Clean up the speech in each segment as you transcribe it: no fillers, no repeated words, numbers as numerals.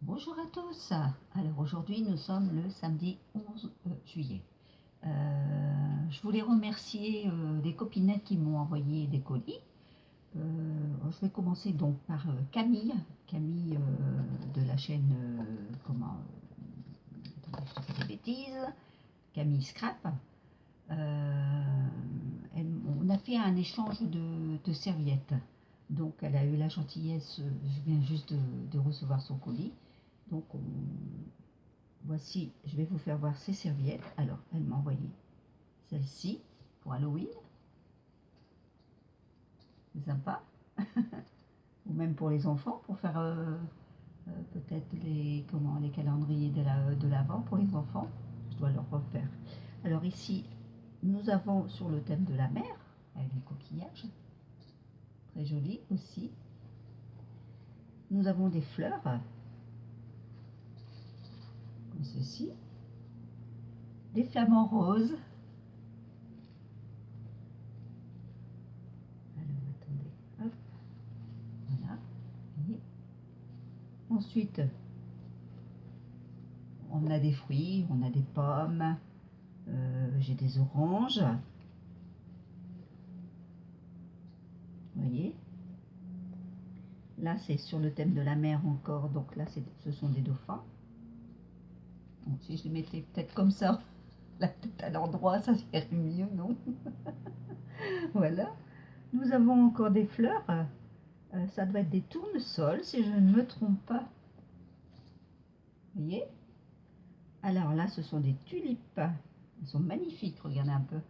Bonjour à tous. Alors aujourd'hui nous sommes le samedi 11 juillet. Je voulais remercier les copinettes qui m'ont envoyé des colis. Je vais commencer donc par Camille. Camille de la chaîne attendez, je te fais des bêtises. Camille Scrap. On a fait un échange de serviettes. Donc elle a eu la gentillesse, je viens juste de recevoir son colis. Donc voici, je vais vous faire voir ces serviettes. Alors, elle m'a envoyé celle-ci pour Halloween. C'est sympa. Ou même pour les enfants, pour faire peut-être les calendriers de l'Avent pour les enfants. Je dois leur refaire. Alors ici, nous avons sur le thème de la mer, avec les coquillages. Très joli aussi. Nous avons des fleurs, comme ceci. Des flamants roses. Alors, attendez. Hop. Voilà. Et ensuite, on a des fruits, on a des pommes, j'ai des oranges. Vous voyez? Là, c'est sur le thème de la mer encore, donc là, ce sont des dauphins. Donc, si je les mettais peut-être comme ça, la tête à l'endroit, ça serait mieux, non? Voilà. Nous avons encore des fleurs. Ça doit être des tournesols, si je ne me trompe pas. Vous voyez? Alors là, ce sont des tulipes. Elles sont magnifiques, regardez un peu.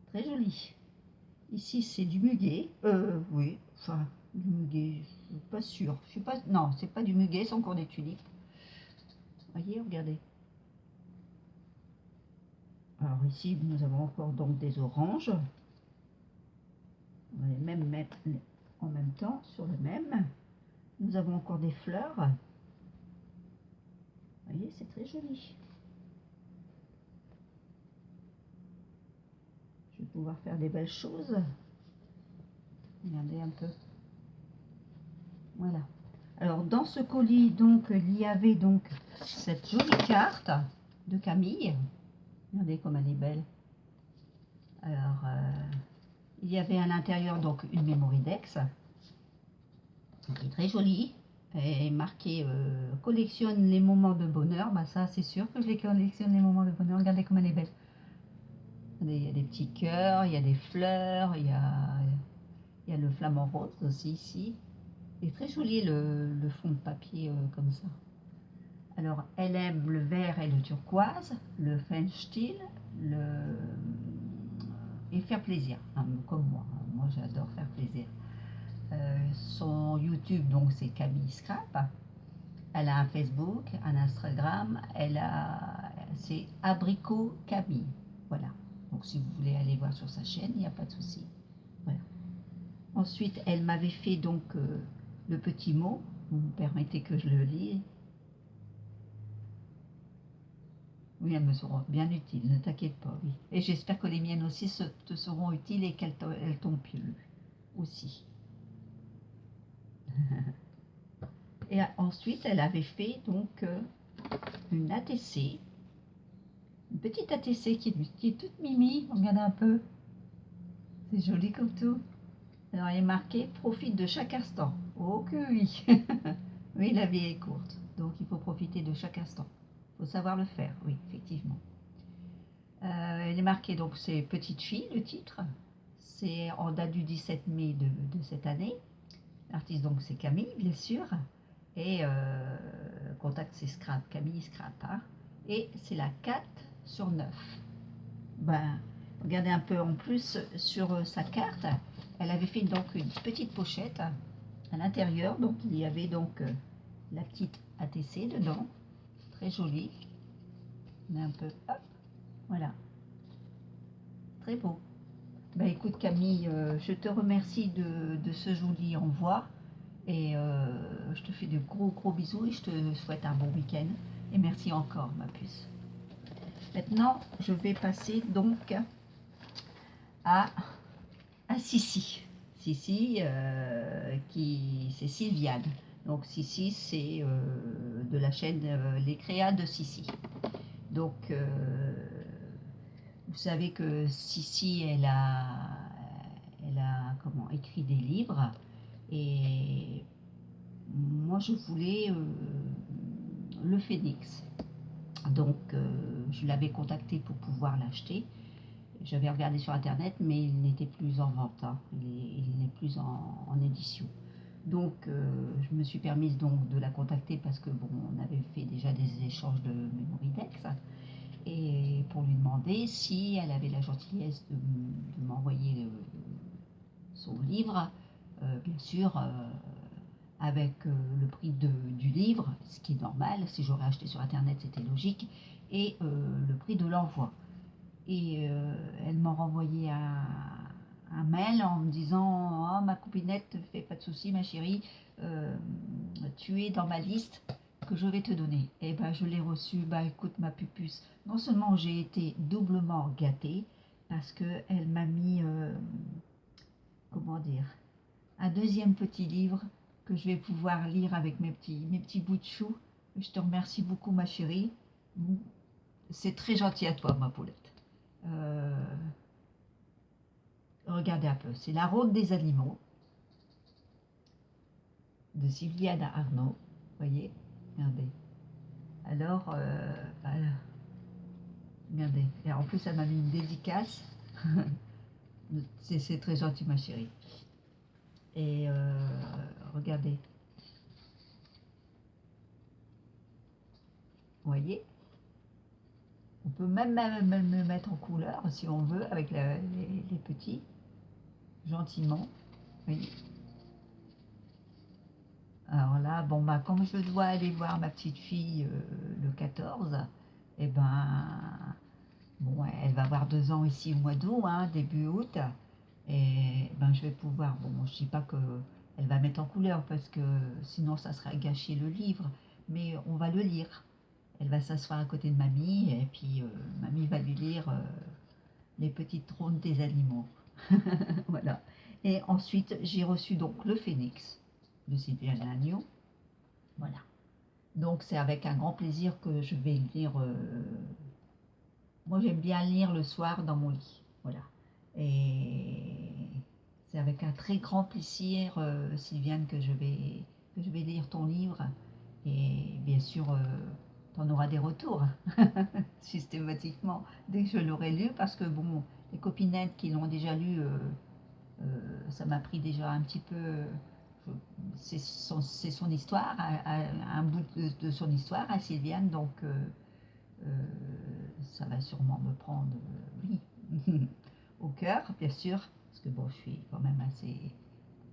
Très jolies. Ici, c'est du muguet. Oui, enfin, du muguet, je suis pas sûre. Je suis pas... Non, c'est pas du muguet, c'est encore des tulipes. Voyez, regardez. Alors ici, nous avons encore donc des oranges. On va les même mettre en même temps sur le même. Nous avons encore des fleurs. Vous voyez, c'est très joli. Je vais pouvoir faire des belles choses. Regardez un peu. Voilà. Alors dans ce colis, donc, il y avait donc cette jolie carte de Camille. Regardez comme elle est belle. Alors, il y avait à l'intérieur donc une Mémoridex qui est très jolie et marqué collectionne les moments de bonheur. Bah ça, c'est sûr que je les collectionne les moments de bonheur. Regardez comme elle est belle. Regardez, il y a des petits cœurs, il y a des fleurs, il y a le flamant rose aussi ici. C'est très joli le fond de papier comme ça. Alors, elle aime le vert et le turquoise, le French steel, et faire plaisir, hein, comme moi. Moi, j'adore faire plaisir. Son YouTube, donc, c'est Camille Scrap. Elle a un Facebook, un Instagram. C'est Abricot Camille. Voilà. Donc, si vous voulez aller voir sur sa chaîne, il n'y a pas de souci. Voilà. Ensuite, elle m'avait fait donc le petit mot. Vous me permettez que je le lise. Oui, elles me seront bien utiles, ne t'inquiète pas, oui. Et j'espère que les miennes aussi te seront utiles et qu'elles t'ont plu aussi. Et ensuite, elle avait fait donc une ATC, une petite ATC qui est toute mimi, regardez un peu. C'est joli comme tout. Alors, il est marqué « Profite de chaque instant ». Oh que oui. Oui, la vie est courte, donc il faut profiter de chaque instant. Il faut savoir le faire, oui, effectivement. Elle est marquée, donc c'est Petite fille, le titre. C'est en date du 17 mai de cette année. L'artiste, donc, c'est Camille, bien sûr. Et contact, c'est Scrap, Camille Scrap. Hein. Et c'est la 4 sur 9. Ben, regardez un peu en plus sur sa carte. Elle avait fait donc une petite pochette à l'intérieur. Donc, il y avait donc la petite ATC dedans. Très jolie. On a un peu, hop, voilà. Très beau. Bah écoute Camille, je te remercie de ce joli envoi et je te fais de gros bisous et je te souhaite un bon week-end et merci encore ma puce. Maintenant je vais passer donc à, à Sissi. Sissi c'est Sylviane. Donc Sissi, c'est de la chaîne Les Créas de Sissi. Donc vous savez que Sissi, elle a écrit des livres, et moi je voulais le Phénix. Donc je l'avais contacté pour pouvoir l'acheter. J'avais regardé sur internet, mais il n'était plus en vente, hein. Il n'est plus en édition. Donc je me suis permise donc de la contacter parce que bon, on avait fait déjà des échanges de Mémoridex, et pour lui demander si elle avait la gentillesse de m'envoyer son livre, bien sûr avec le prix du livre, ce qui est normal. Si j'aurais acheté sur internet, c'était logique, et le prix de l'envoi. Et elle m'a renvoyé un mail en me disant: oh, ma copinette, fais pas de soucis ma chérie, tu es dans ma liste que je vais te donner. Et ben je l'ai reçu. Bah écoute ma pupuce, non seulement j'ai été doublement gâtée, parce que elle m'a mis comment dire, un deuxième petit livre que je vais pouvoir lire avec mes petits bouts de chou. Je te remercie beaucoup ma chérie, c'est très gentil à toi ma poulette. Regardez un peu, c'est La Rôde des animaux de Sylviane Arnaud. Voyez, regardez. Alors, voilà. Regardez. Et en plus, elle m'a mis une dédicace. C'est très gentil, ma chérie. Et regardez. Vous voyez, on peut même me mettre en couleur si on veut avec les petits, gentiment. Vous voyez. Alors là, bon, bah, comme je dois aller voir ma petite fille le 14, et ben, bon, elle va avoir 2 ans ici au mois d'août, hein, début août, et ben, je vais pouvoir, bon, je ne dis pas qu'elle va mettre en couleur, parce que sinon ça serait gâcher le livre, mais on va le lire. Elle va s'asseoir à côté de mamie, et puis mamie va lui lire les petites trônes des animaux. Voilà. Et ensuite, j'ai reçu donc le Phénix de Sylviane Agneau. Voilà. Donc c'est avec un grand plaisir que je vais lire. Moi j'aime bien lire le soir dans mon lit. Voilà. Et c'est avec un très grand plaisir, Sylviane, que je vais lire ton livre. Et bien sûr, tu en auras des retours, systématiquement, dès que je l'aurai lu, parce que bon, les copinettes qui l'ont déjà lu, ça m'a pris déjà un petit peu. C'est son histoire, un bout de son histoire à Sylviane, donc ça va sûrement me prendre, oui, au cœur, bien sûr, parce que bon, je suis quand même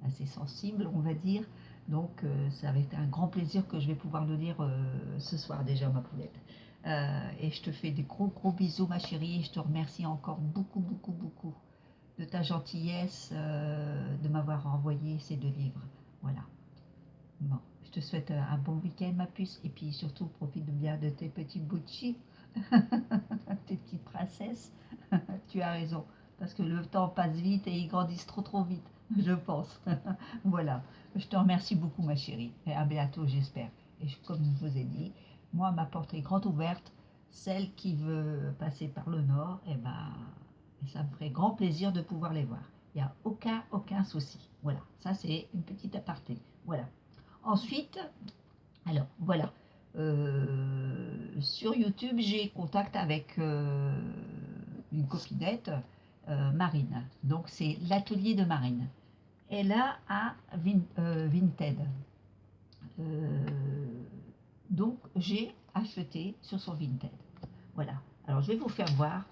assez sensible, on va dire. Donc ça va être un grand plaisir que je vais pouvoir le lire ce soir déjà, ma poulette. Et je te fais des gros gros bisous ma chérie, et je te remercie encore beaucoup beaucoup beaucoup de ta gentillesse de m'avoir envoyé ces 2 livres. Voilà. Bon, je te souhaite un bon week-end ma puce, et puis surtout profite bien de tes petits bouchis, tes petites princesses. Tu as raison, parce que le temps passe vite et ils grandissent trop vite, je pense. Voilà, je te remercie beaucoup ma chérie, et à bientôt j'espère. Et comme je vous ai dit, moi ma porte est grande ouverte, celle qui veut passer par le nord, et ben ça me ferait grand plaisir de pouvoir les voir. Il n'y a aucun souci. Voilà, ça c'est une petite aparté. Voilà. Ensuite, alors voilà, sur YouTube, j'ai contact avec une copinette, Marine. Donc c'est l'atelier de Marine. Elle a à Vinted. Euh, donc j'ai acheté sur son Vinted. Voilà. Alors je vais vous faire voir.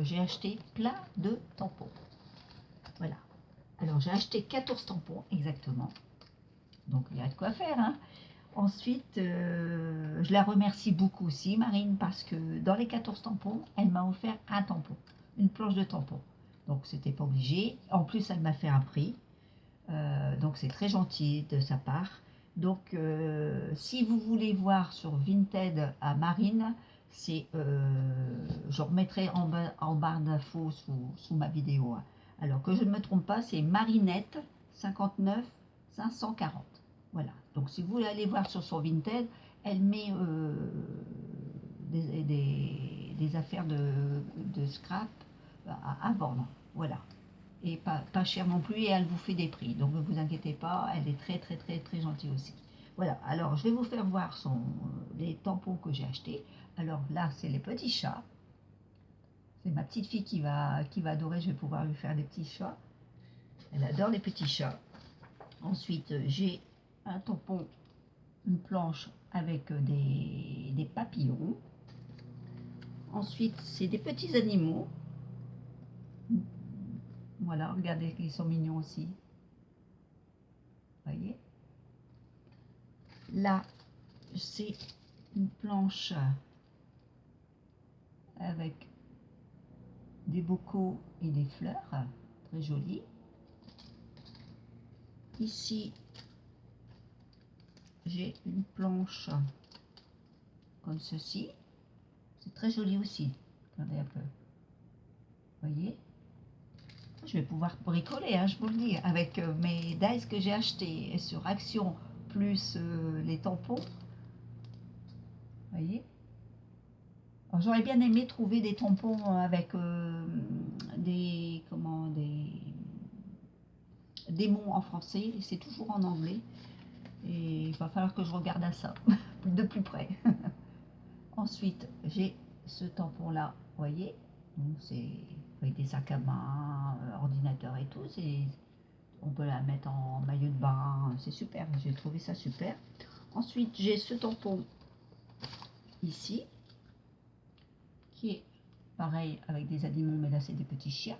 J'ai acheté plein de tampons. Voilà. Alors j'ai acheté 14 tampons exactement. Donc il y a de quoi faire, hein. Ensuite, je la remercie beaucoup aussi, Marine, parce que dans les 14 tampons, elle m'a offert un tampon, une planche de tampons. Donc, c'était pas obligé. En plus, elle m'a fait un prix. Donc, c'est très gentil de sa part. Donc, si vous voulez voir sur Vinted à Marine, je remettrai en barre d'infos sous ma vidéo, hein. Alors, que je ne me trompe pas, c'est Marinette 59 540. Voilà, Donc si vous voulez aller voir sur son Vinted, elle met des affaires de scrap à vendre. Voilà. Et pas cher non plus, et elle vous fait des prix. Donc ne vous inquiétez pas, elle est très très très très gentille aussi. Voilà, alors je vais vous faire voir les tampons que j'ai achetés. Alors là, c'est les petits chats. C'est ma petite fille qui va adorer, je vais pouvoir lui faire des petits chats. Elle adore les petits chats. Ensuite, j'ai un tampon, une planche avec des papillons. Ensuite, c'est des petits animaux. Voilà, regardez, ils sont mignons aussi. Vous voyez? Là, c'est une planche avec des bocaux et des fleurs, très jolies. Ici, j'ai une planche comme ceci. C'est très joli aussi. Regardez un peu. Vous voyez? Je vais pouvoir bricoler, hein, je vous le dis, avec mes dies que j'ai achetés sur Action, plus les tampons. Vous voyez? J'aurais bien aimé trouver des tampons avec des mots en français. C'est toujours en anglais. Et il va falloir que je regarde à ça de plus près. Ensuite, j'ai ce tampon-là, vous voyez? Donc c'est avec des sacs à main, ordinateur et tout. On peut la mettre en maillot de bain, c'est super. J'ai trouvé ça super. Ensuite, j'ai ce tampon ici, qui est pareil avec des animaux, mais là c'est des petits chiens.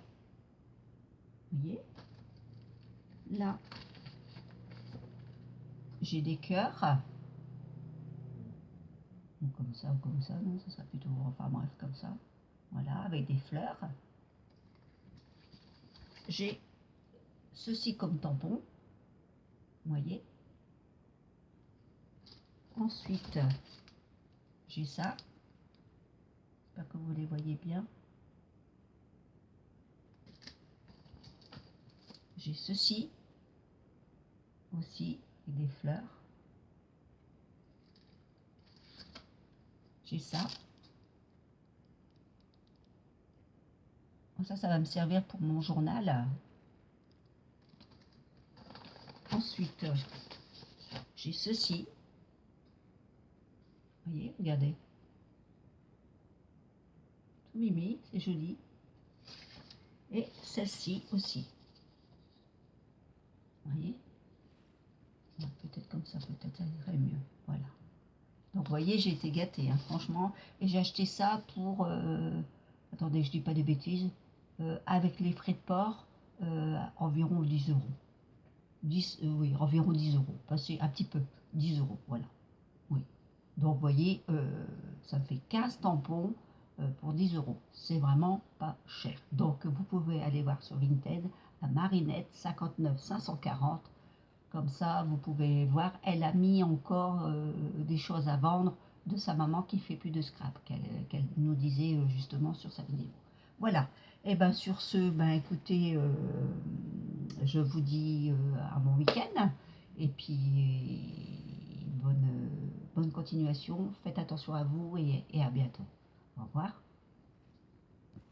Vous voyez? Là, j'ai des cœurs. Ou comme ça, non, ça sera plutôt, enfin bref, comme ça. Voilà, avec des fleurs. J'ai ceci comme tampon, vous voyez. Ensuite, j'ai ça. J'espère que vous les voyez bien. J'ai ceci aussi, avec des fleurs. J'ai ça. Ça va me servir pour mon journal. Ensuite, j'ai ceci. Vous voyez, regardez. Tout mimi, c'est joli. Et celle-ci aussi. Vous voyez. Peut-être comme ça, peut-être ça irait mieux. Voilà. Donc, vous voyez, j'ai été gâtée, hein, franchement. Et j'ai acheté ça pour... attendez, je dis pas des bêtises. Avec les frais de port, environ 10 euros. 10, oui, environ 10 euros. Passez un petit peu. 10 euros, voilà. Oui. Donc, vous voyez, ça fait 15 tampons pour 10 euros. C'est vraiment pas cher. Donc, vous pouvez aller voir sur Vinted à Marinette 59 540. Comme ça, vous pouvez voir. Elle a mis encore des choses à vendre de sa maman qui fait plus de scrap, qu'elle nous disait justement sur sa vidéo. Voilà. Et bien sur ce, ben écoutez, je vous dis un bon week-end. Et puis, bonne continuation. Faites attention à vous et à bientôt. Au revoir.